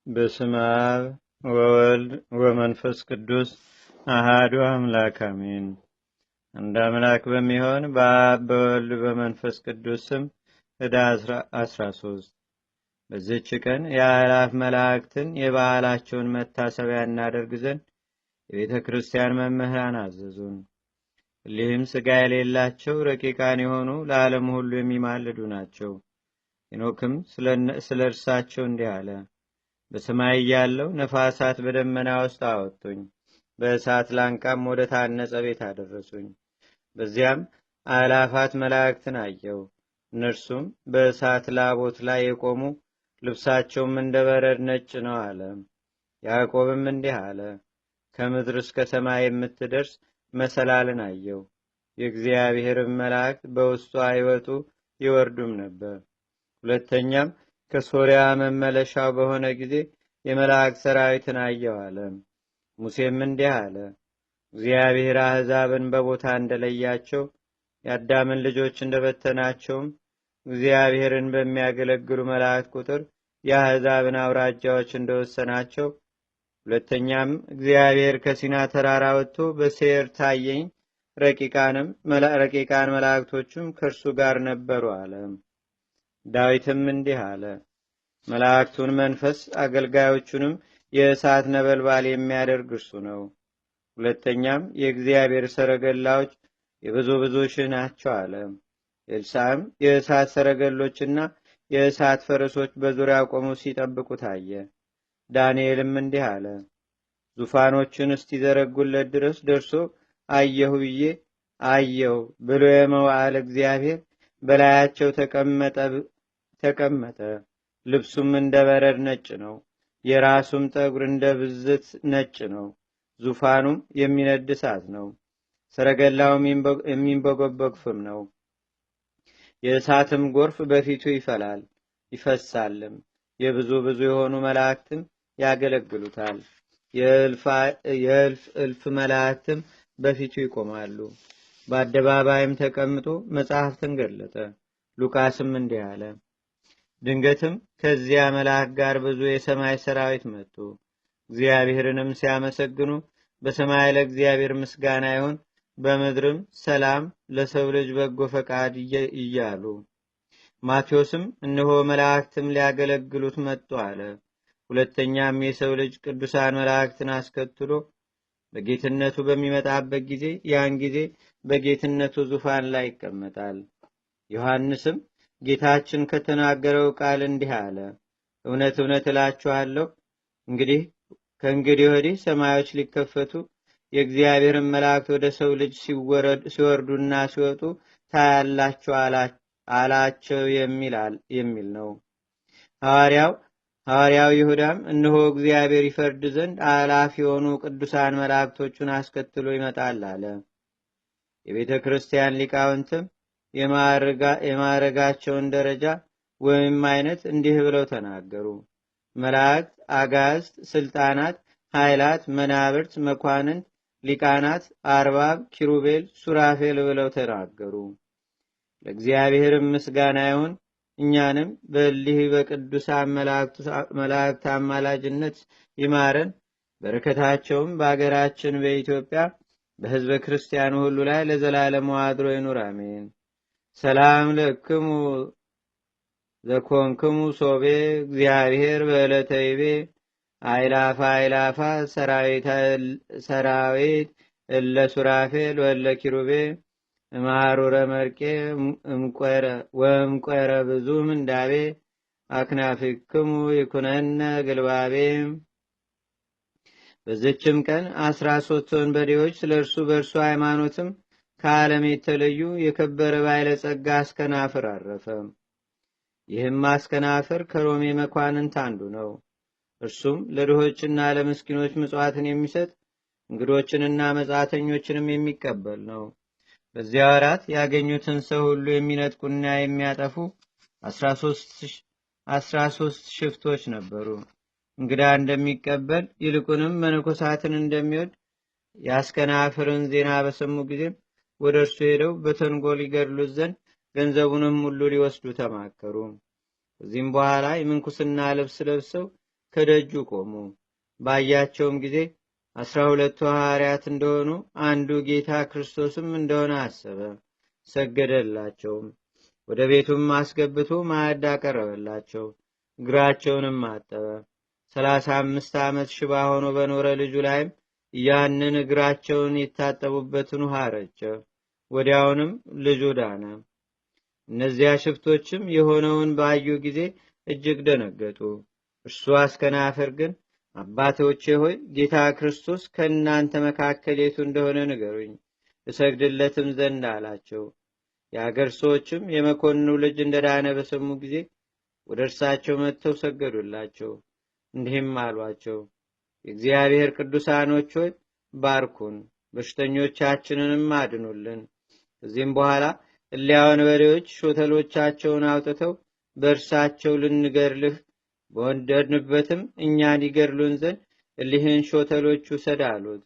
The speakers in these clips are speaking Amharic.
በስመ አብ ወወልድ ወመንፈስ ቅዱስ አሃዱ አምላክ አሜን። አንድ አምላክ በሚሆን በአብ በወልድ በመንፈስ ቅዱስ ስም ኅዳር 13 በዚህች ቀን የአእላፍ መላእክትን የበዓላቸውን መታሰቢያ እናደርግ ዘንድ የቤተ ክርስቲያን መምህራን አዘዙን። እሊህም ሥጋ የሌላቸው ረቂቃን የሆኑ ለዓለም ሁሉ የሚማልዱ ናቸው። ሄኖክም ስለ እርሳቸው እንዲህ አለ። በሰማይ ያለው ነፋሳት በደመና ውስጥ አወጡኝ፣ በእሳት ላንቃም ወደ ታነጸ ቤት አደረሱኝ። በዚያም አእላፋት መላእክትን አየው። እነርሱም በእሳት ላቦት ላይ የቆሙ፣ ልብሳቸውም እንደ በረድ ነጭ ነው አለ። ያዕቆብም እንዲህ አለ። ከምድር እስከ ሰማይ የምትደርስ መሰላልን አየው። የእግዚአብሔርም መላእክት በውስጧ ይወጡ ይወርዱም ነበር። ሁለተኛም ከሶርያ መመለሻው በሆነ ጊዜ የመላእክት ሰራዊትን አየው አለ። ሙሴም እንዲህ አለ። እግዚአብሔር አሕዛብን በቦታ እንደለያቸው የአዳምን ልጆች እንደበተናቸውም እግዚአብሔርን በሚያገለግሉ መላእክት ቁጥር የአሕዛብን አውራጃዎች እንደወሰናቸው፣ ሁለተኛም እግዚአብሔር ከሲና ተራራ ወጥቶ በሴር ታየኝ፣ ረቂቃን መላእክቶቹም ከእርሱ ጋር ነበሩ አለ። ዳዊትም እንዲህ አለ። መላእክቱን መንፈስ አገልጋዮቹንም የእሳት ነበልባል የሚያደርግ እርሱ ነው። ሁለተኛም የእግዚአብሔር ሰረገላዎች የብዙ ብዙ ሺህ ናቸው አለ። ኤልሳዕም የእሳት ሰረገሎችና የእሳት ፈረሶች በዙሪያው ቆመው ሲጠብቁ ታየ። ዳንኤልም እንዲህ አለ። ዙፋኖችን እስቲዘረጉለት ድረስ ደርሶ አየሁ ብዬ አየው ብሎ የመዋዕል እግዚአብሔር በላያቸው ተቀመጠ። ልብሱም እንደ በረድ ነጭ ነው፣ የራሱም ጠጉር እንደ ብዝት ነጭ ነው። ዙፋኑም የሚነድ እሳት ነው፣ ሰረገላውም የሚንበጎበግ ፍም ነው። የእሳትም ጎርፍ በፊቱ ይፈሳልም። የብዙ ብዙ የሆኑ መላእክትም ያገለግሉታል። የእልፍ መላእክትም በፊቱ ይቆማሉ። በአደባባይም ተቀምጦ መጽሐፍትን ገለጠ። ሉቃስም እንዲህ አለ። ድንገትም ከዚያ መልአክ ጋር ብዙ የሰማይ ሰራዊት መጡ። እግዚአብሔርንም ሲያመሰግኑ በሰማይ ለእግዚአብሔር ምስጋና ይሁን፣ በምድርም ሰላም ለሰው ልጅ በጎ ፈቃድ እያሉ። ማቴዎስም እነሆ መላእክትም ሊያገለግሉት መጡ አለ። ሁለተኛም የሰው ልጅ ቅዱሳን መላእክትን አስከትሎ በጌትነቱ በሚመጣበት ጊዜ ያን ጊዜ በጌትነቱ ዙፋን ላይ ይቀመጣል። ዮሐንስም ጌታችን ከተናገረው ቃል እንዲህ አለ። እውነት እውነት እላችኋለሁ ከእንግዲህ ወዲህ ሰማዮች ሊከፈቱ የእግዚአብሔርን መላእክት ወደ ሰው ልጅ ሲወርዱና ሲወጡ ታያላችሁ አላቸው የሚል ነው። ሐዋርያው ይሁዳም እነሆ እግዚአብሔር ይፈርድ ዘንድ አእላፍ የሆኑ ቅዱሳን መላእክቶቹን አስከትሎ ይመጣል አለ። የቤተ ክርስቲያን ሊቃውንትም የማዕረጋቸውን ደረጃ ወይም አይነት እንዲህ ብለው ተናገሩ። መላእክት፣ አጋዕዝት፣ ስልጣናት፣ ኃይላት፣ መናብርት፣ መኳንንት፣ ሊቃናት፣ አርባብ፣ ኪሩቤል፣ ሱራፌል ብለው ተናገሩ። ለእግዚአብሔርም ምስጋና ይሁን። እኛንም በእሊህ በቅዱሳን መላእክት አማላጅነት ይማረን። በረከታቸውም በአገራችን በኢትዮጵያ በሕዝበ ክርስቲያኑ ሁሉ ላይ ለዘላለሙ አድሮ ይኑር፣ አሜን። ሰላም ለክሙ ዘኮንክሙ ሶቤ እግዚአብሔር በዕለተ ይቤ አይላፋ ሰራዊት እለ ሱራፌል ወለ ኪሩቤ እማሩረ መርቄ ወእምቆረ ብዙ ምንዳቤ አክናፊክሙ ይኩነነ ግልባቤ። በዝችም ቀን 13 ወንበዴዎች ስለ እርሱ በእርሱ ሃይማኖትም ከዓለም የተለዩ የከበረ ባለጸጋ አስከናፍር አረፈ። ይህም አስከናፍር ከሮሜ መኳንንት አንዱ ነው። እርሱም ለድሆችና ለምስኪኖች ምጽዋትን የሚሰጥ እንግዶችንና መጻተኞችንም የሚቀበል ነው። በዚያ ወራት ያገኙትን ሰው ሁሉ የሚነጥቁና የሚያጠፉ 13 ሽፍቶች ነበሩ። እንግዳ እንደሚቀበል ይልቁንም መነኮሳትን እንደሚወድ የአስከናፍርን ዜና በሰሙ ጊዜም ወደ እርሱ ሄደው በተንጎል ይገድሉት ዘንድ ገንዘቡንም ሁሉ ሊወስዱ ተማከሩ። ከዚህም በኋላ የምንኩስና ልብስ ለብሰው ከደጁ ቆሙ። ባያቸውም ጊዜ 12ቱ ሐዋርያት እንደሆኑ አንዱ ጌታ ክርስቶስም እንደሆነ አሰበ። ሰገደላቸውም። ወደ ቤቱም አስገብቶ ማዕድ አቀረበላቸው። እግራቸውንም አጠበ። 35 ዓመት ሽባ ሆኖ በኖረ ልጁ ላይም ያንን እግራቸውን የታጠቡበትን ውሃ ረጨ። ወዲያውንም ልጁ ዳነ። እነዚያ ሽፍቶችም የሆነውን ባዩ ጊዜ እጅግ ደነገጡ። እርሱ አስከናፍር ግን አባቶቼ ሆይ ጌታ ክርስቶስ ከእናንተ መካከል የቱ እንደሆነ ንገሩኝ፣ እሰግድለትም ዘንድ አላቸው። የአገር ሰዎችም የመኮንኑ ልጅ እንደዳነ በሰሙ ጊዜ ወደ እርሳቸው መጥተው ሰገዱላቸው። እንዲህም አሏቸው፣ የእግዚአብሔር ቅዱሳኖች ሆይ ባርኩን፣ በሽተኞቻችንንም አድኑልን። ከዚህም በኋላ እሊያ ወንበዴዎች ሾተሎቻቸውን አውጥተው በእርሳቸው ልንገድልህ በወደድንበትም እኛን ይገድሉን ዘንድ እሊህን ሾተሎች ውሰድ አሉት።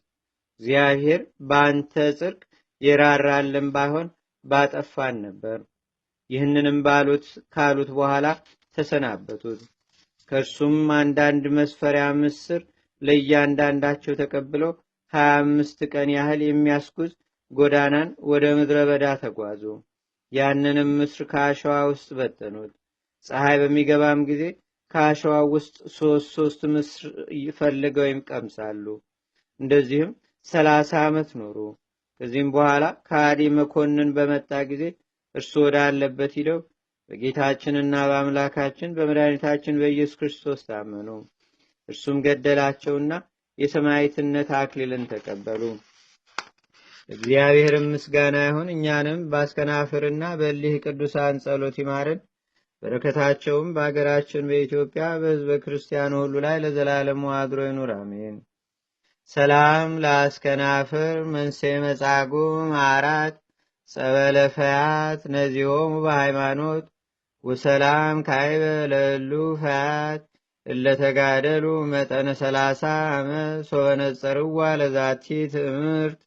እግዚአብሔር በአንተ ጽድቅ የራራልን ባይሆን ባጠፋን ነበር። ይህንንም ካሉት በኋላ ተሰናበቱት። ከእርሱም አንዳንድ መስፈሪያ ምስር ለእያንዳንዳቸው ተቀብለው 25 ቀን ያህል የሚያስጉዝ ጎዳናን ወደ ምድረ በዳ ተጓዙ። ያንንም ምስር ከአሸዋ ውስጥ በተኑት። ፀሐይ በሚገባም ጊዜ ከአሸዋ ውስጥ ሶስት ምስር ፈልገው ይቀምሳሉ። እንደዚህም 30 ዓመት ኖሩ። ከዚህም በኋላ ከሃዲ መኮንን በመጣ ጊዜ እርሱ ወዳለበት ሂደው በጌታችንና በአምላካችን በመድኃኒታችን በኢየሱስ ክርስቶስ ታመኑ። እርሱም ገደላቸውና የሰማዕትነት አክሊልን ተቀበሉ። እግዚአብሔርም ምስጋና ይሁን። እኛንም በአስከናፍርና በእሊህ ቅዱሳን ጸሎት ይማረን። በረከታቸውም በአገራችን በኢትዮጵያ በሕዝበ ክርስቲያኑ ሁሉ ላይ ለዘላለሙ አድሮ ይኑር፣ አሜን። ሰላም ለአስከናፍር መንሴ መጻጉ ማራት ጸበለ ፈያት ነዚሆሙ በሃይማኖት ወሰላም ካይበ ለሉ ፈያት እለተጋደሉ መጠነ 30 ዓመት ሶበነጸርዋ ለዛቲ ትምህርት።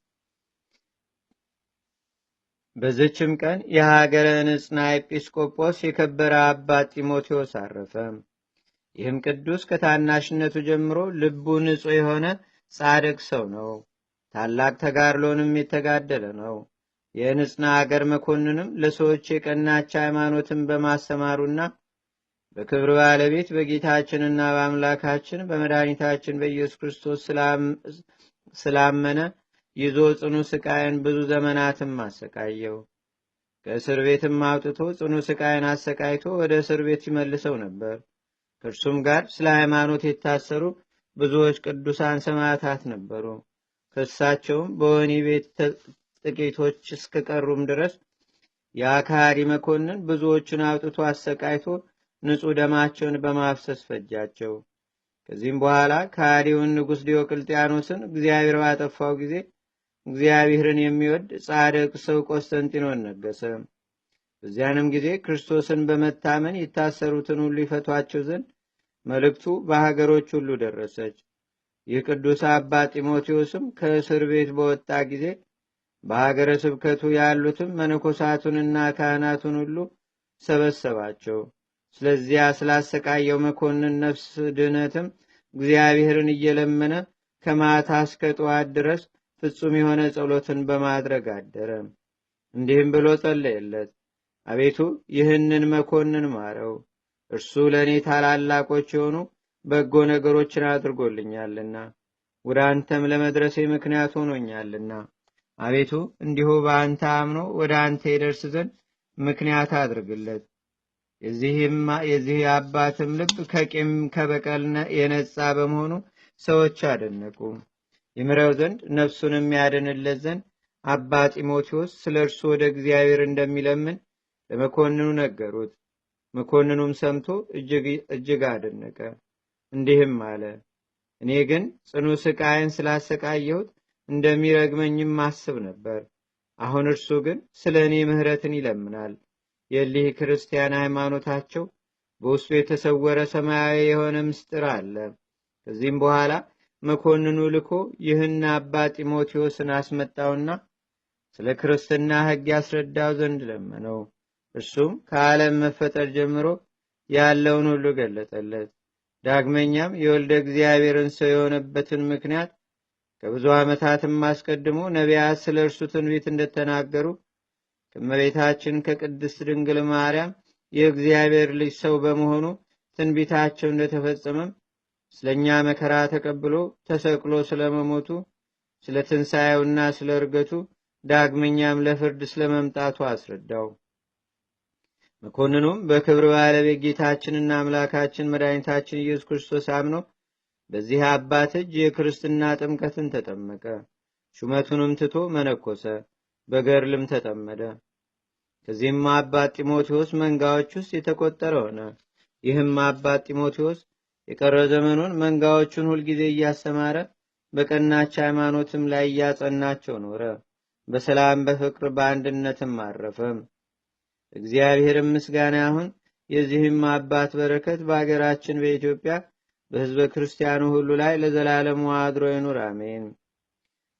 በዝችም ቀን የሀገረ ንጽና ኤጲስቆጶስ የከበረ አባት ጢሞቴዎስ አረፈ። ይህም ቅዱስ ከታናሽነቱ ጀምሮ ልቡ ንጹሕ የሆነ ጻድቅ ሰው ነው። ታላቅ ተጋድሎንም የተጋደለ ነው። የንጽና አገር መኮንንም ለሰዎች የቀናች ሃይማኖትን በማስተማሩና በክብር ባለቤት በጌታችንና በአምላካችን በመድኃኒታችን በኢየሱስ ክርስቶስ ስላመነ ይዞ ጽኑ ስቃይን ብዙ ዘመናትም አሰቃየው። ከእስር ቤትም አውጥቶ ጽኑ ስቃይን አሰቃይቶ ወደ እስር ቤት ይመልሰው ነበር። ከእርሱም ጋር ስለ ሃይማኖት የታሰሩ ብዙዎች ቅዱሳን ሰማዕታት ነበሩ። ከእሳቸውም በወህኒ ቤት ጥቂቶች እስከቀሩም ድረስ የአካሪ መኮንን ብዙዎችን አውጥቶ አሰቃይቶ ንጹሕ ደማቸውን በማፍሰስ ፈጃቸው። ከዚህም በኋላ ከሃዲውን ንጉሥ ዲዮቅልጥያኖስን እግዚአብሔር ባጠፋው ጊዜ እግዚአብሔርን የሚወድ ጻድቅ ሰው ቆስጠንጢኖን ነገሰ። በዚያንም ጊዜ ክርስቶስን በመታመን የታሰሩትን ሁሉ ይፈቷቸው ዘንድ መልእክቱ በሀገሮች ሁሉ ደረሰች። ይህ ቅዱስ አባ ጢሞቴዎስም ከእስር ቤት በወጣ ጊዜ በሀገረ ስብከቱ ያሉትም መነኮሳቱንና ካህናቱን ሁሉ ሰበሰባቸው። ስለዚያ ስላሰቃየው መኮንን ነፍስ ድህነትም እግዚአብሔርን እየለመነ ከማታ እስከ ጠዋት ድረስ ፍጹም የሆነ ጸሎትን በማድረግ አደረ። እንዲህም ብሎ ጸለየለት። አቤቱ ይህንን መኮንን ማረው፣ እርሱ ለእኔ ታላላቆች የሆኑ በጎ ነገሮችን አድርጎልኛልና ወደ አንተም ለመድረሴ ምክንያት ሆኖኛልና። አቤቱ እንዲሁ በአንተ አምኖ ወደ አንተ ይደርስ ዘንድ ምክንያት አድርግለት። የዚህ አባትም ልብ ከቂም ከበቀል የነጻ በመሆኑ ሰዎች አደነቁ። ይምረው ዘንድ ነፍሱንም ያድንለት ዘንድ አባ ጢሞቴዎስ ስለ እርሱ ወደ እግዚአብሔር እንደሚለምን ለመኮንኑ ነገሩት። መኮንኑም ሰምቶ እጅግ አደነቀ። እንዲህም አለ፣ እኔ ግን ጽኑ ስቃይን ስላሰቃየሁት እንደሚረግመኝም ማስብ ነበር። አሁን እርሱ ግን ስለ እኔ ምህረትን ይለምናል። የሊህ ክርስቲያን ሃይማኖታቸው በውስጡ የተሰወረ ሰማያዊ የሆነ ምስጢር አለ። ከዚህም በኋላ መኮንኑ ልኮ ይህን አባ ጢሞቴዎስን አስመጣውና ስለ ክርስትና ሕግ ያስረዳው ዘንድ ለመነው። እርሱም ከዓለም መፈጠር ጀምሮ ያለውን ሁሉ ገለጠለት። ዳግመኛም የወልደ እግዚአብሔርን ሰው የሆነበትን ምክንያት ከብዙ ዓመታትም አስቀድሞ ነቢያት ስለ እርሱ ትንቢት እንደተናገሩ ከእመቤታችን ከቅድስት ድንግል ማርያም የእግዚአብሔር ልጅ ሰው በመሆኑ ትንቢታቸው እንደተፈጸመም ስለ እኛ መከራ ተቀብሎ ተሰቅሎ ስለመሞቱ ስለ ትንሣኤውና ስለ እርገቱ ዳግመኛም ለፍርድ ስለመምጣቱ አስረዳው። መኮንኑም በክብር ባለቤት ጌታችንና አምላካችን መድኃኒታችን ኢየሱስ ክርስቶስ አምኖ በዚህ አባት እጅ የክርስትና ጥምቀትን ተጠመቀ። ሹመቱንም ትቶ መነኮሰ፣ በገርልም ተጠመደ። ከዚህም አባት ጢሞቴዎስ መንጋዎች ውስጥ የተቆጠረ ሆነ። ይህም አባት ጢሞቴዎስ የቀረ ዘመኑን መንጋዎቹን ሁልጊዜ እያስተማረ በቀናች ሃይማኖትም ላይ እያጸናቸው ኖረ። በሰላም በፍቅር በአንድነትም አረፈም። እግዚአብሔርም ምስጋና ይሁን። የዚህም አባት በረከት በአገራችን በኢትዮጵያ በሕዝበ ክርስቲያኑ ሁሉ ላይ ለዘላለሙ አድሮ ይኑር፣ አሜን።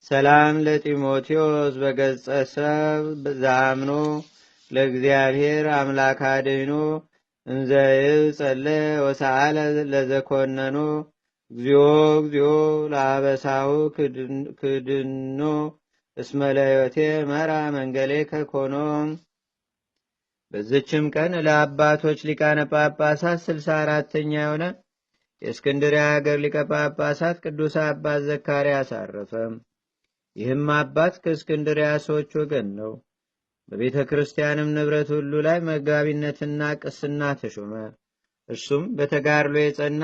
ሰላም ለጢሞቴዎስ በገጸ ሰብ ዛምኖ ለእግዚአብሔር አምላክ አድኖ እንዘይብ ጸለ ወሰአለ ለዘኮነኖ እግዚኦ እግዚኦ ለአበሳሁ ክድኖ እስመለዮቴ መራ መንገሌ ከኮኖ። በዝችም ቀን ለአባቶች ሊቃነ ጳጳሳት 64ተኛ የሆነ የእስክንድርያ ሀገር ሊቀ ጳጳሳት ቅዱስ አባት ዘካርያስ አረፈ። ይህም አባት ከእስክንድርያ ሰዎች ወገን ነው። በቤተ ክርስቲያንም ንብረት ሁሉ ላይ መጋቢነትና ቅስና ተሾመ። እርሱም በተጋድሎ የጸና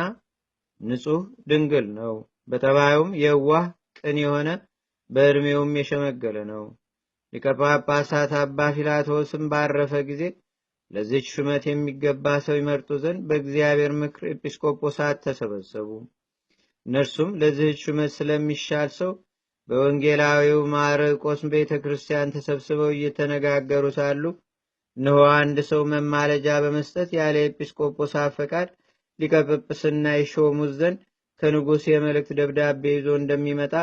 ንጹሕ ድንግል ነው። በጠባዩም የዋህ ቅን የሆነ በዕድሜውም የሸመገለ ነው። ሊቀ ጳጳሳት አባ ፊላቶስም ባረፈ ጊዜ ለዚች ሹመት የሚገባ ሰው ይመርጡ ዘንድ በእግዚአብሔር ምክር ኤጲስቆጶሳት ተሰበሰቡ። እነርሱም ለዚህች ሹመት ስለሚሻል ሰው በወንጌላዊው ማርቆስ ቤተ ክርስቲያን ተሰብስበው እየተነጋገሩ ሳሉ እነሆ አንድ ሰው መማለጃ በመስጠት ያለ ኤጲስቆጶሳት ፈቃድ ሊቀ ጵጵስና ይሾሙት ዘንድ ከንጉሥ የመልእክት ደብዳቤ ይዞ እንደሚመጣ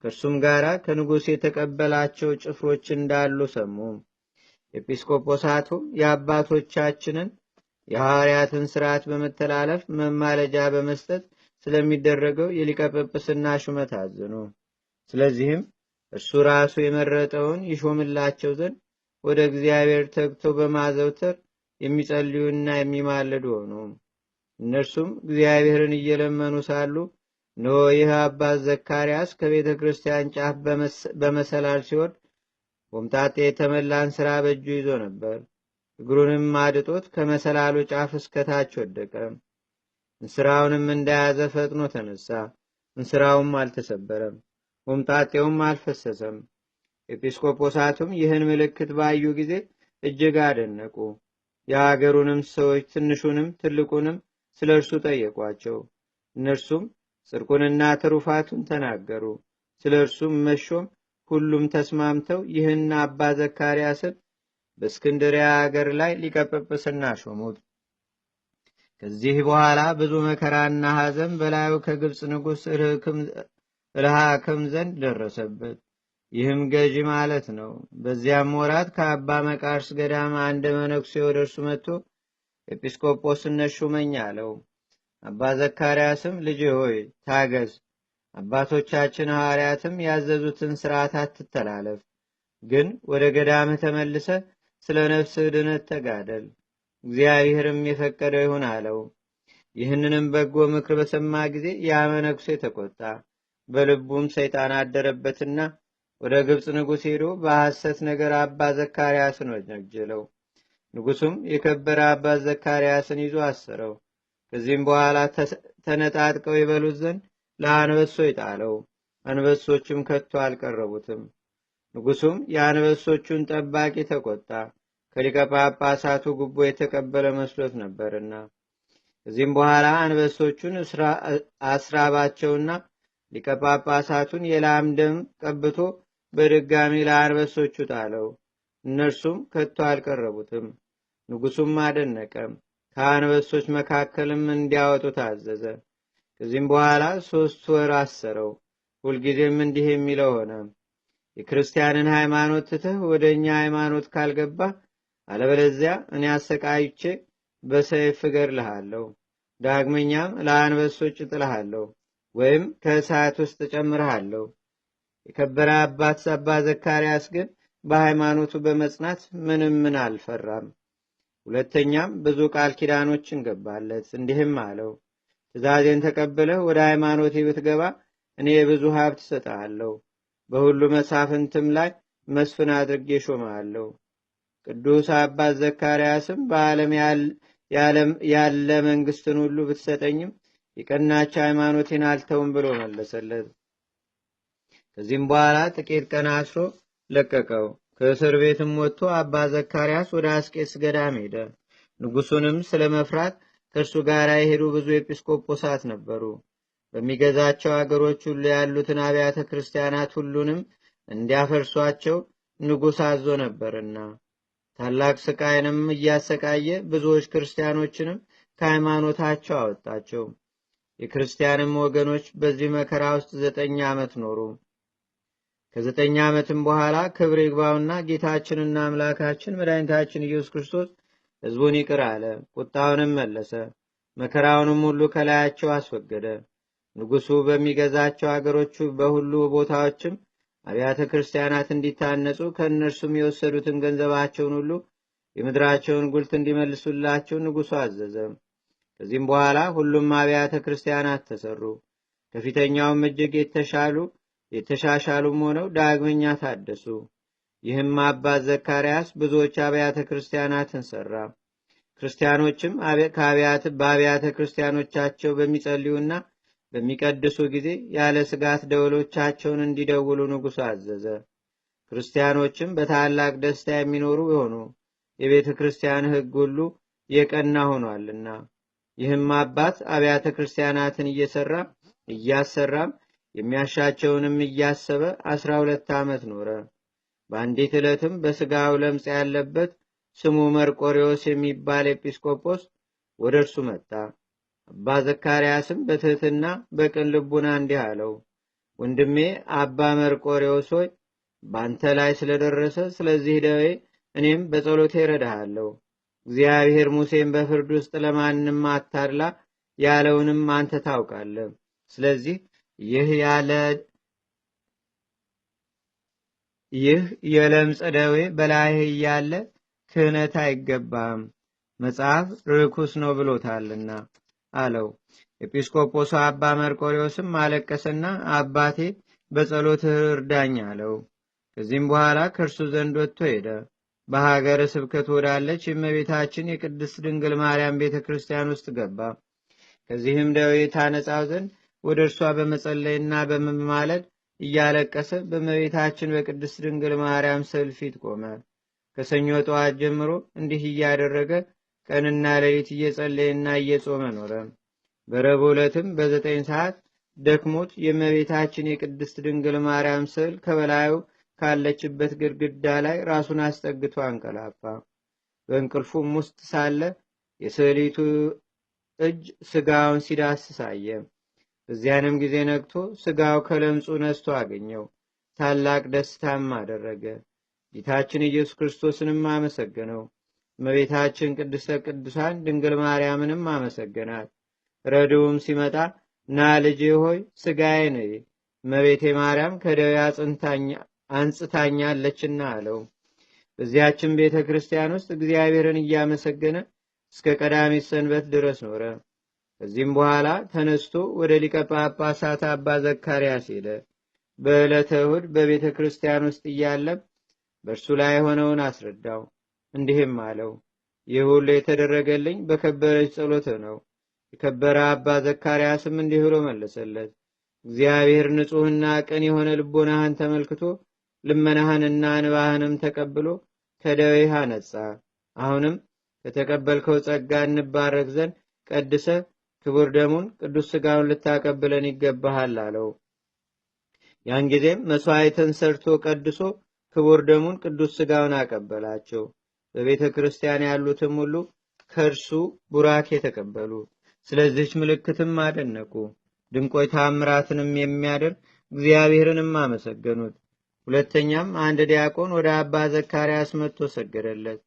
ከእርሱም ጋር ከንጉሥ የተቀበላቸው ጭፍሮች እንዳሉ ሰሙ። ኤጲስቆጶሳቱም የአባቶቻችንን የሐዋርያትን ሥርዓት በመተላለፍ መማለጃ በመስጠት ስለሚደረገው የሊቀ ጵጵስና ሹመት አዘኑ። ስለዚህም እርሱ ራሱ የመረጠውን ይሾምላቸው ዘንድ ወደ እግዚአብሔር ተግተው በማዘውተር የሚጸልዩና የሚማልዱ ሆኑ። እነርሱም እግዚአብሔርን እየለመኑ ሳሉ እነሆ ይህ አባት ዘካርያስ ከቤተ ክርስቲያን ጫፍ በመሰላል ሲወርድ ሆምጣጤ የተመላን ሥራ በእጁ ይዞ ነበር። እግሩንም አድጦት ከመሰላሉ ጫፍ እስከታች ወደቀ። እንስራውንም እንደያዘ ፈጥኖ ተነሳ። እንስራውም አልተሰበረም፣ ሆምጣጤውም አልፈሰሰም። ኤጲስቆጶሳቱም ይህን ምልክት ባዩ ጊዜ እጅግ አደነቁ። የአገሩንም ሰዎች ትንሹንም ትልቁንም ስለ እርሱ ጠየቋቸው። እነርሱም ጽድቁንና ትሩፋቱን ተናገሩ። ስለ እርሱም መሾም ሁሉም ተስማምተው ይህን አባ ዘካርያስን በእስክንድርያ አገር ላይ ሊቀ ጵጵስና ሾሙት። ከዚህ በኋላ ብዙ መከራና ሐዘን በላዩ ከግብፅ ንጉሥ እልሃክም ዘንድ ደረሰበት። ይህም ገዢ ማለት ነው። በዚያም ወራት ከአባ መቃርስ ገዳም አንድ መነኩሴ ወደ እርሱ መጥቶ ኤጲስቆጶስነት ሹመኝ አለው። አባ ዘካርያስም ልጅ ሆይ ታገዝ፣ አባቶቻችን ሐዋርያትም ያዘዙትን ሥርዓት አትተላለፍ፣ ግን ወደ ገዳምህ ተመልሰ ስለ ነፍስህ ድነት ተጋደል፣ እግዚአብሔርም የፈቀደው ይሁን አለው። ይህንንም በጎ ምክር በሰማ ጊዜ ያ መነኩሴ ተቆጣ። በልቡም ሰይጣን አደረበትና ወደ ግብፅ ንጉሥ ሄዶ በሐሰት ነገር አባ ዘካርያስን ወነጀለው። ንጉሡም የከበረ አባ ዘካርያስን ይዞ አሰረው። ከዚህም በኋላ ተነጣጥቀው ይበሉት ዘንድ ለአንበሶች ጣለው። አንበሶችም ከቶ አልቀረቡትም። ንጉሡም የአንበሶቹን ጠባቂ ተቆጣ፣ ከሊቀ ጳጳሳቱ ጉቦ የተቀበለ መስሎት ነበርና። ከዚህም በኋላ አንበሶቹን አስራባቸውና ሊቀ ጳጳሳቱን የላም ደም ቀብቶ በድጋሚ ለአንበሶቹ ጣለው። እነርሱም ከቶ አልቀረቡትም። ንጉሡም አደነቀ። ከአንበሶች መካከልም እንዲያወጡ ታዘዘ። ከዚህም በኋላ 3 ወር አሰረው። ሁልጊዜም እንዲህ የሚለው ሆነ፣ የክርስቲያንን ሃይማኖት ትተህ ወደ እኛ ሃይማኖት ካልገባ፣ አለበለዚያ እኔ አሰቃይቼ በሰይፍ እገድልሃለሁ። ዳግመኛም ለአንበሶች እጥልሃለሁ ወይም ከእሳት ውስጥ እጨምርሃለሁ። የከበረ አባት አባ ዘካርያስ ግን በሃይማኖቱ በመጽናት ምን አልፈራም። ሁለተኛም ብዙ ቃል ኪዳኖችን ገባለት፣ እንዲህም አለው፣ ትእዛዜን ተቀብለህ ወደ ሃይማኖቴ ብትገባ እኔ ብዙ ሀብት እሰጥሃለሁ፣ በሁሉ መሳፍንትም ላይ መስፍን አድርጌ ሾመሃለሁ። ቅዱስ አባት ዘካርያስም በዓለም ያለ መንግስትን ሁሉ ብትሰጠኝም የቀናች ሃይማኖቴን አልተውም ብሎ መለሰለት። ከዚህም በኋላ ጥቂት ቀን አስሮ ለቀቀው። ከእስር ቤትም ወጥቶ አባ ዘካርያስ ወደ አስቄስ ገዳም ሄደ። ንጉሱንም ስለ መፍራት ከእርሱ ጋር የሄዱ ብዙ ኤጲስቆጶሳት ነበሩ። በሚገዛቸው አገሮች ሁሉ ያሉትን አብያተ ክርስቲያናት ሁሉንም እንዲያፈርሷቸው ንጉሥ አዞ ነበርና ታላቅ ስቃይንም እያሰቃየ ብዙዎች ክርስቲያኖችንም ከሃይማኖታቸው አወጣቸው። የክርስቲያንም ወገኖች በዚህ መከራ ውስጥ 9 ዓመት ኖሩ። ከ9 ዓመትም በኋላ ክብር ይግባውና ጌታችንና አምላካችን መድኃኒታችን ኢየሱስ ክርስቶስ ሕዝቡን ይቅር አለ፣ ቁጣውንም መለሰ፣ መከራውንም ሁሉ ከላያቸው አስወገደ። ንጉሡ በሚገዛቸው አገሮቹ በሁሉ ቦታዎችም አብያተ ክርስቲያናት እንዲታነጹ ከእነርሱም የወሰዱትን ገንዘባቸውን ሁሉ የምድራቸውን ጉልት እንዲመልሱላቸው ንጉሡ አዘዘ። ከዚህም በኋላ ሁሉም አብያተ ክርስቲያናት ተሰሩ። ከፊተኛውም እጅግ የተሻሻሉም ሆነው ዳግመኛ ታደሱ። ይህም አባት ዘካርያስ ብዙዎች አብያተ ክርስቲያናትን ሰራ። ክርስቲያኖችም በአብያተ ክርስቲያኖቻቸው በሚጸልዩና በሚቀድሱ ጊዜ ያለ ስጋት ደወሎቻቸውን እንዲደውሉ ንጉሡ አዘዘ። ክርስቲያኖችም በታላቅ ደስታ የሚኖሩ የሆኑ የቤተ ክርስቲያን ሕግ ሁሉ የቀና ሆኗልና። ይህም አባት አብያተ ክርስቲያናትን እያሰራም የሚያሻቸውንም እያሰበ 12 ዓመት ኖረ። በአንዲት ዕለትም በሥጋው ለምጽ ያለበት ስሙ መርቆሬዎስ የሚባል ኤጲስቆጶስ ወደ እርሱ መጣ። አባ ዘካርያስም በትሕትና በቅን ልቡና እንዲህ አለው፣ ወንድሜ አባ መርቆሬዎስ ሆይ በአንተ ላይ ስለደረሰ ስለዚህ ደዌ እኔም በጸሎቴ እረዳሃለሁ። እግዚአብሔር ሙሴን በፍርድ ውስጥ ለማንም አታድላ ያለውንም አንተ ታውቃለህ። ስለዚህ ይህ የለምጽ ደዌ በላይህ እያለ ክህነት አይገባም፣ መጽሐፍ ርኩስ ነው ብሎታልና አለው። ኤጲስቆጶሱ አባ መርቆሬዎስም አለቀሰና አባቴ በጸሎትህ እርዳኝ አለው። ከዚህም በኋላ ከእርሱ ዘንድ ወጥቶ ሄደ። በሀገረ ስብከት ወዳለች የእመቤታችን የቅድስት ድንግል ማርያም ቤተ ክርስቲያን ውስጥ ገባ። ከዚህም ደዌ ታነጻው ዘንድ ወደ እርሷ በመጸለይና በመማለድ እያለቀሰ በእመቤታችን በቅድስት ድንግል ማርያም ስዕል ፊት ቆመ። ከሰኞ ጠዋት ጀምሮ እንዲህ እያደረገ ቀንና ሌሊት እየጸለየና እየጾመ ኖረ። በረቡዕ ዕለትም በ9 ሰዓት ደክሞት የእመቤታችን የቅድስት ድንግል ማርያም ስዕል ከበላዩ ካለችበት ግድግዳ ላይ ራሱን አስጠግቶ አንቀላፋ። በእንቅልፉም ውስጥ ሳለ የስዕሊቱ እጅ ስጋውን ሲዳስስ አየ። በዚያንም ጊዜ ነቅቶ ስጋው ከለምጹ ነስቶ አገኘው። ታላቅ ደስታም አደረገ። ጌታችን ኢየሱስ ክርስቶስንም አመሰገነው። እመቤታችን ቅድስተ ቅዱሳን ድንግል ማርያምንም አመሰገናት። ረድኡም ሲመጣ ና ልጄ ሆይ ስጋዬ ነይ፣ እመቤቴ ማርያም ከደዌ አንጽታኛለችና አለው። በዚያችን ቤተ ክርስቲያን ውስጥ እግዚአብሔርን እያመሰገነ እስከ ቀዳሚት ሰንበት ድረስ ኖረ። ከዚህም በኋላ ተነስቶ ወደ ሊቀ ጳጳሳት አባ ዘካርያስ ሄደ። በዕለተ እሑድ በቤተ ክርስቲያን ውስጥ እያለም በእርሱ ላይ የሆነውን አስረዳው። እንዲህም አለው፣ ይህ ሁሉ የተደረገልኝ በከበረች ጸሎት ነው። የከበረ አባ ዘካርያስም እንዲህ ብሎ መለሰለት፣ እግዚአብሔር ንጹሕና ቅን የሆነ ልቦናህን ተመልክቶ ልመናህንና እንባህንም ተቀብሎ ከደዌህ አነጻ። አሁንም ከተቀበልከው ጸጋ እንባረክ ዘንድ ቀድሰ ክቡር ደሙን ቅዱስ ሥጋውን ልታቀብለን ይገባሃል አለው። ያን ጊዜም መሥዋዕትን ሰርቶ ቀድሶ ክቡር ደሙን ቅዱስ ሥጋውን አቀበላቸው። በቤተ ክርስቲያን ያሉትም ሁሉ ከእርሱ ቡራኬ ተቀበሉ። ስለዚህች ምልክትም አደነቁ። ድንቆይ ታምራትንም የሚያደርግ እግዚአብሔርንም አመሰገኑት። ሁለተኛም አንድ ዲያቆን ወደ አባ ዘካርያስ መጥቶ ሰገደለት፣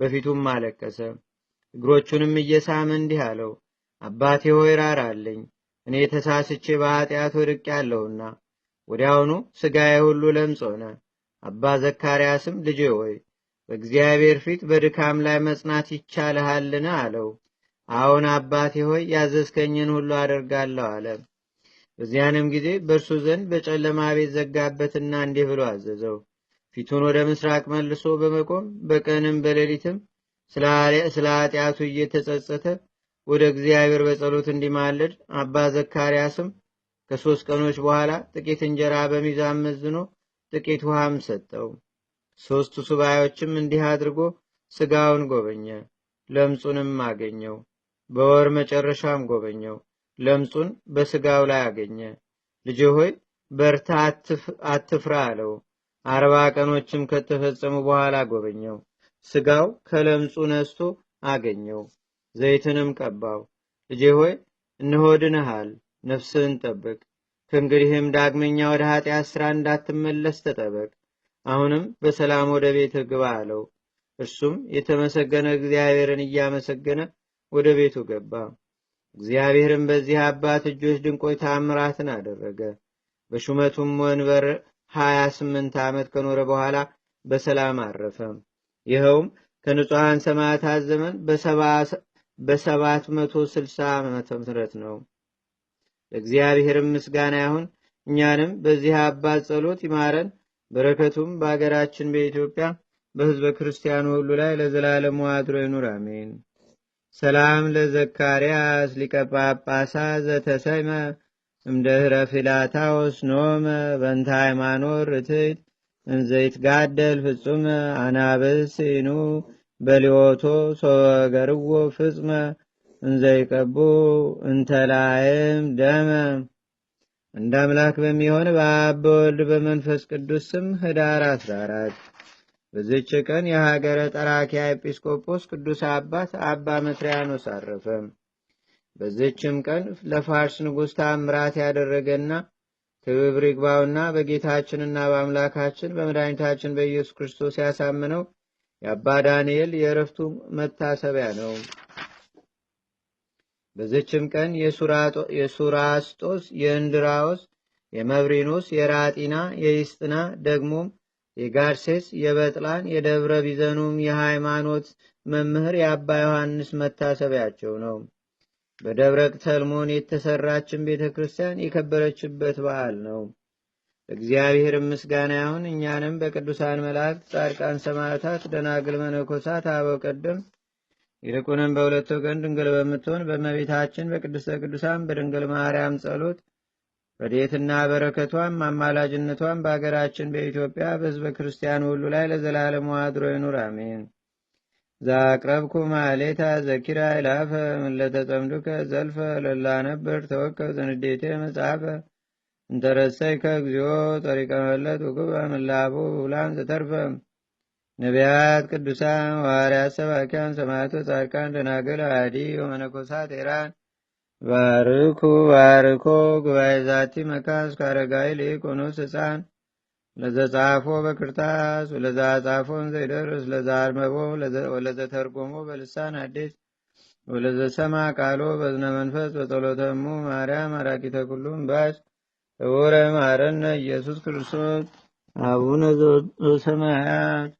በፊቱም አለቀሰ። እግሮቹንም እየሳመ እንዲህ አለው፣ አባቴ ሆይ ራራልኝ፣ እኔ ተሳስቼ በኃጢአት ወድቄአለሁና። ወዲያውኑ ሥጋዬ ሁሉ ለምጽ ሆነ። አባ ዘካርያስም ልጄ ሆይ በእግዚአብሔር ፊት በድካም ላይ መጽናት ይቻልሃልን? አለው። አዎን አባቴ ሆይ ያዘዝከኝን ሁሉ አደርጋለሁ አለ። በዚያንም ጊዜ በእርሱ ዘንድ በጨለማ ቤት ዘጋበትና እንዲህ ብሎ አዘዘው። ፊቱን ወደ ምስራቅ መልሶ በመቆም በቀንም በሌሊትም ስለ ኃጢአቱ እየተጸጸተ ወደ እግዚአብሔር በጸሎት እንዲማልድ፣ አባ ዘካርያስም ከ3 ቀኖች በኋላ ጥቂት እንጀራ በሚዛን መዝኖ ጥቂት ውሃም ሰጠው። 3 ሱባኤዎችም እንዲህ አድርጎ ሥጋውን ጎበኘ፣ ለምጹንም አገኘው። በወር መጨረሻም ጎበኘው፣ ለምጹን በሥጋው ላይ አገኘ። ልጅ ሆይ በርታ፣ አትፍራ አለው። 40 ቀኖችም ከተፈጸሙ በኋላ ጎበኘው፣ ሥጋው ከለምጹ ነስቶ አገኘው። ዘይትንም ቀባው። ልጄ ሆይ እነሆ ድነሃል፣ ነፍስህን ጠብቅ። ከእንግዲህም ዳግመኛ ወደ ኃጢአት ሥራ እንዳትመለስ ተጠበቅ። አሁንም በሰላም ወደ ቤት ግባ አለው። እርሱም የተመሰገነ እግዚአብሔርን እያመሰገነ ወደ ቤቱ ገባ። እግዚአብሔርም በዚህ አባት እጆች ድንቆይ ተአምራትን አደረገ። በሹመቱም ወንበር 28 ዓመት ከኖረ በኋላ በሰላም አረፈ። ይኸውም ከንጹሐን ሰማዕታት ዘመን በ760 ዓመተ ምህረት ነው። ለእግዚአብሔርም ምስጋና ይሁን። እኛንም በዚህ አባት ጸሎት ይማረን፣ በረከቱም በአገራችን በኢትዮጵያ በሕዝበ ክርስቲያኑ ሁሉ ላይ ለዘላለሙ አድሮ ይኑር፣ አሜን። ሰላም ለዘካርያስ ሊቀ ጳጳሳት ዘተሰይመ እምድኅረ ፊላታዎስ ኖመ በእንተ ሃይማኖት ርትዕት እንዘይትጋደል ፍጹመ አናብስቲኑ በሊዮቶ ሶገርዎ ፍጽመ እንዘይቀቡ እንተላይም ደመ። እንደ አምላክ በሚሆን በአብ በወልድ በመንፈስ ቅዱስ ስም ኅዳር 14 በዚች ቀን የሀገረ ጠራኪያ ኤጲስቆጶስ ቅዱስ አባት አባ መትሪያኖስ አረፈ። በዚችም ቀን ለፋርስ ንጉሥ ታምራት ያደረገና ክብር ይግባውና በጌታችንና በአምላካችን በመድኃኒታችን በኢየሱስ ክርስቶስ ያሳምነው የአባ ዳንኤል የዕረፍቱ መታሰቢያ ነው። በዚችም ቀን የሱራስጦስ፣ የእንድራዎስ፣ የመብሪኖስ፣ የራጢና፣ የይስጥና ደግሞም የጋርሴስ፣ የበጥላን፣ የደብረ ቢዘኑም የሃይማኖት መምህር የአባ ዮሐንስ መታሰቢያቸው ነው። በደብረ ቅተልሞን የተሰራችን ቤተ ክርስቲያን የከበረችበት በዓል ነው። ለእግዚአብሔር ምስጋና ይሁን። እኛንም በቅዱሳን መላእክት፣ ጻድቃን፣ ሰማዕታት፣ ደናግል፣ መነኮሳት፣ አበው ቀደም ይልቁንም በሁለት ወገን ድንግል በምትሆን በእመቤታችን በቅድስተ ቅዱሳን በድንግል ማርያም ጸሎት ረድኤትና በረከቷም አማላጅነቷም በአገራችን በኢትዮጵያ በሕዝበ ክርስቲያኑ ሁሉ ላይ ለዘላለሙ አድሮ ይኑር፣ አሜን። ዛቅረብኩ ማሌታ ዘኪራ ይላፈ ምለተጸምዱከ ዘልፈ ለላነብር ተወከብ ዘንዴቴ መጽሐፈ እንተረሰይከ እግዚኦ ጠሪቀ መለት ውጉበ ምላቡ ብላን ዘተርፈ ነቢያት፣ ቅዱሳን፣ ሐዋርያት፣ ሰባኪያን፣ ሰማዕታት፣ ጻድቃን፣ ደናግል፣ አዲ ወመነኮሳት ኤራን ባርኩ ባርኮ ጉባኤ ዛቲ መካስ ካረጋይ ሊቆኖስ ሕፃን ለዘጻፎ በክርታስ ወለዛ ጻፎን ዘይደርስ ለዛ አርመቦ ወለዘተርጎሞ በልሳን አዲስ ወለዘሰማ ቃሎ በዝነ መንፈስ በጸሎተሙ ማርያም አራቂተ ኩሉም ባስ እውረ ማረነ ኢየሱስ ክርስቶስ አቡነ ዘበሰማያት